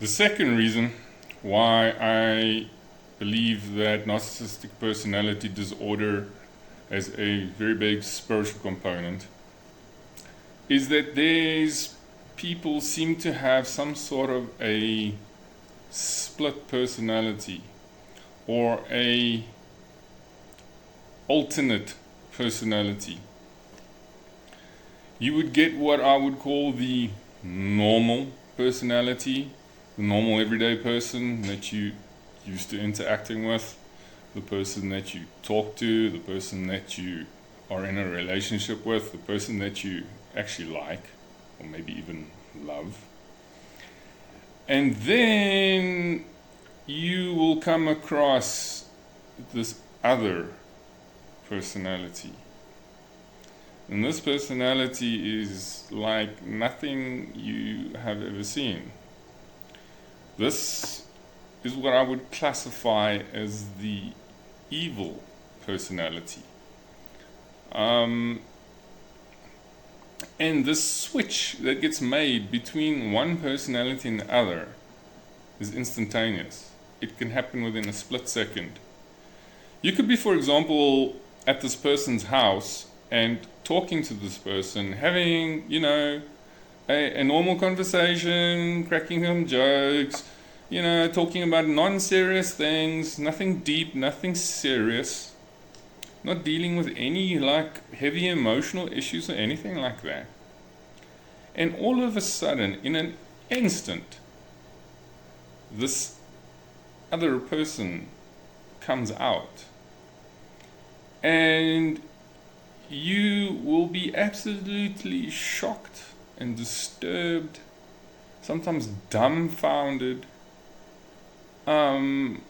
The second reason why I believe that narcissistic personality disorder has a very big spiritual component is that people seem to have some sort of a split personality or a alternate personality. You would get what I would call the normal personality, the normal everyday person that you used to interacting with, the person that you talk to, the person that you are in a relationship with, the person that you actually like or maybe even love. And then you will come across this other personality. And this personality is like nothing you have ever seen. This is what I would classify as the evil personality. And this switch that gets made between one personality and the other is instantaneous. It can happen within a split second. You could be, for example, at this person's house and talking to this person, having, a normal conversation, cracking some jokes, talking about non-serious things, nothing deep, nothing serious, not dealing with any heavy emotional issues or anything like that. And all of a sudden, in an instant, this other person comes out. And you will be absolutely shocked and disturbed, sometimes dumbfounded. It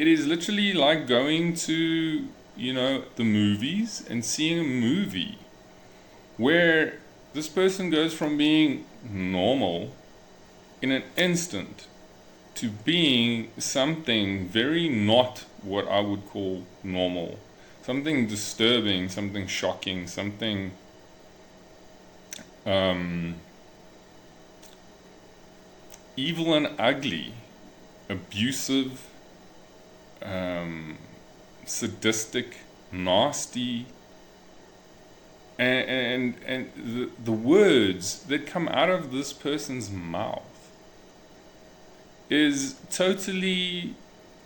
is literally like going to, the movies and seeing a movie where this person goes from being normal in an instant to being something very not what I would call normal. Something disturbing, something shocking, something evil and ugly, abusive, sadistic, nasty, and the words that come out of this person's mouth is totally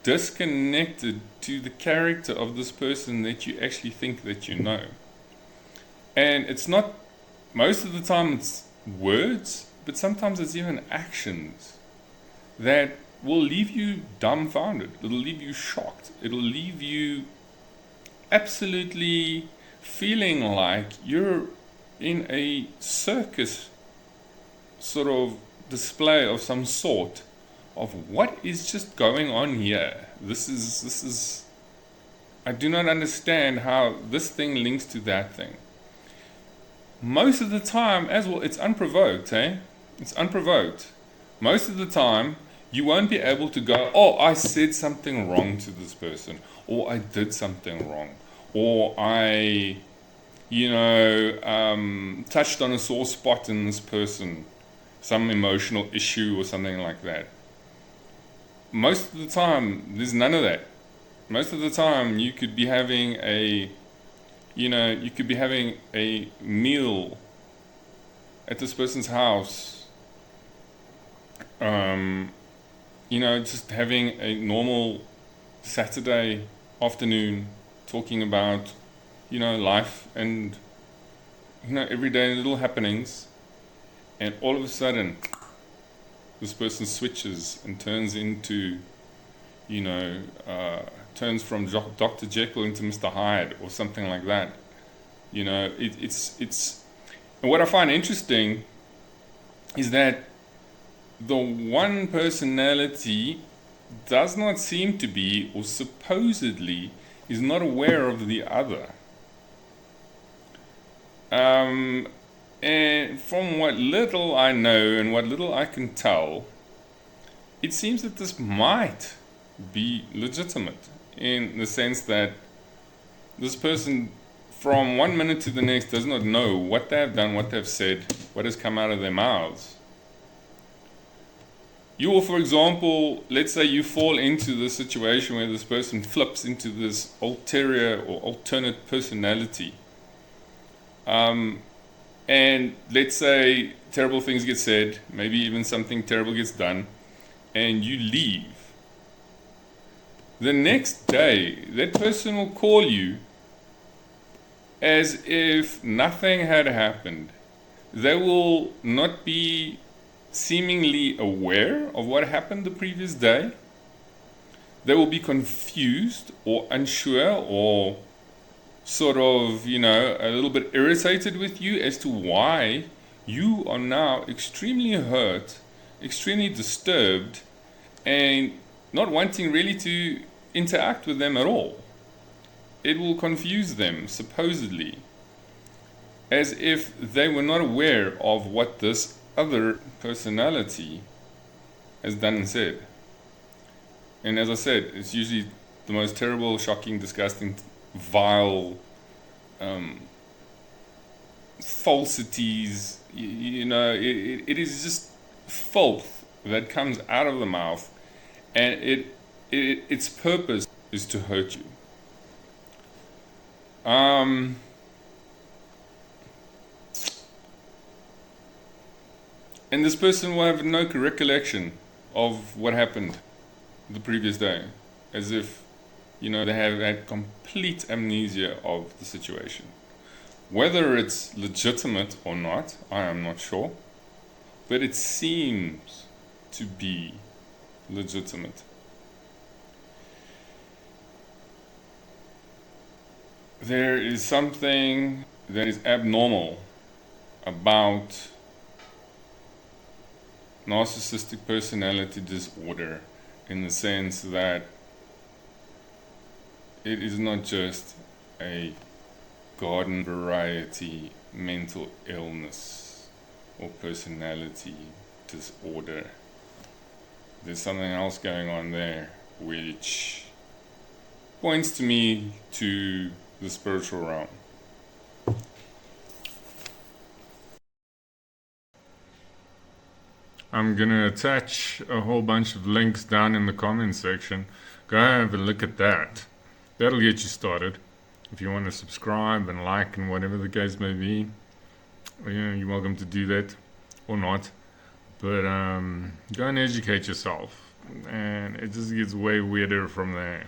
disconnected to the character of this person that you actually think that you know. And it's not, most of the time it's words, but sometimes it's even actions that will leave you dumbfounded. It'll leave you shocked. It'll leave you absolutely feeling like you're in a circus sort of display of some sort of what is just going on here. This is I do not understand how this thing links to that thing. Most of the time as well, it's unprovoked, It's unprovoked. Most of the time, you won't be able to go, oh, I said something wrong to this person, or I did something wrong, or I, touched on a sore spot in this person, some emotional issue or something like that. Most of the time, there's none of that. Most of the time, you could be having a meal at this person's house, just having a normal Saturday afternoon, talking about, life and, everyday little happenings, and all of a sudden, this person switches and turns into, turns from Dr. Jekyll into Mr. Hyde or something like that. It's and what I find interesting is that the one personality does not seem to be, or supposedly is not aware of the other. And from what little I know and what little I can tell, it seems that this might be legitimate in the sense that this person from one minute to the next does not know what they have done, what they've said, what has come out of their mouths. You will, for example, let's say you fall into the situation where this person flips into this ulterior or alternate personality. And let's say terrible things get said, maybe even something terrible gets done, and you leave. The next day, that person will call you as if nothing had happened. They will not be seemingly aware of what happened the previous day. They will be confused or unsure or sort of, a little bit irritated with you as to why you are now extremely hurt, extremely disturbed, and not wanting really to interact with them at all. It will confuse them, supposedly, as if they were not aware of what this other personality has done and said. And as I said, it's usually the most terrible, shocking, disgusting, vile falsities. It is just filth that comes out of the mouth, and its purpose is to hurt you. And this person will have no recollection of what happened the previous day, as if, they have had complete amnesia of the situation. Whether it's legitimate or not, I am not sure, but it seems to be legitimate. There is something that is abnormal about narcissistic personality disorder, in the sense that it is not just a garden variety mental illness or personality disorder. There's something else going on there which points to me to the spiritual realm. I'm going to attach a whole bunch of links down in the comments section. Go have a look at that. That'll get you started. If you want to subscribe and like and whatever the case may be, you're welcome to do that or not. But go and educate yourself. And it just gets way weirder from there.